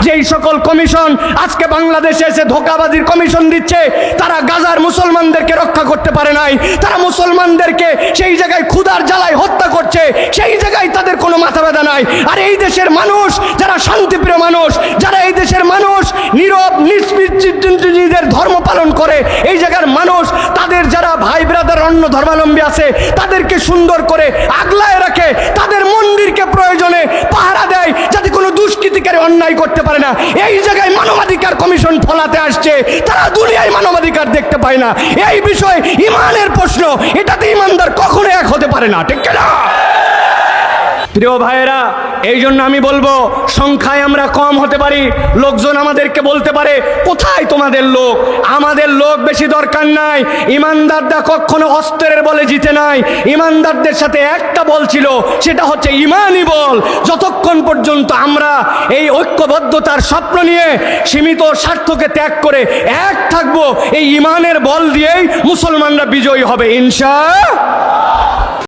যেই সকল কমিশন আজকে বাংলাদেশে এসে ধোঁকাবাজির কমিশন দিচ্ছে, তারা গাজার মুসলমানদেরকে রক্ষা করতে পারে নাই। তারা মুসলমানদেরকে সেই জায়গায় ক্ষুধার জ্বালায় হত্যা করছে, সেই জায়গায় তাদের কোনো মাথা ব্যথা নাই। আর এই দেশের মানুষ যারা শান্তিপ্রিয় মানুষ, যারা এই দেশের মানুষ নীরব নিজের ধর্ম পালন করে, এই জায়গার মানুষ তাদের যারা ভাই ব্রাদার অন্য ধর্মাবলম্বী আছে তাদেরকে সুন্দর করে আগলায় রাখে, তাদের মন্দিরকে প্রয়োজনে পাহারা দেয় যাতে কোনো দুষ্কৃতিকারী অন্যায় করতে পারে না। এই জায়গায় মানবাধিকার কমিশন ফলাতে আসছে, তারা দুনিয়ায় মানবাধিকার দেখতে পায় না। এই বিষয় ইমানের প্রশ্ন, এটাতে ইমানদার কখনো এক হতে পারে না, ঠিক না? প্রিয় ভাইয়েরা, এই জন্য আমি বলবো, সংখ্যায় আমরা কম হতে পারি, লোকজন আমাদেরকে বলতে পারে কোথায় তোমাদের লোক। আমাদের লোক বেশি দরকার নাই। ইমানদাররা কখনো অস্ত্রের বলে জিতে নাই। ইমানদারদের সাথে একটা বল ছিল, সেটা হচ্ছে ইমানই বল। যতক্ষণ পর্যন্ত আমরা এই ঐক্যবদ্ধতার স্বপ্ন নিয়ে সীমিত স্বার্থকে ত্যাগ করে এক থাকবো, এই ইমানের বল দিয়েই মুসলমানরা বিজয়ী হবে ইনশাআল্লাহ।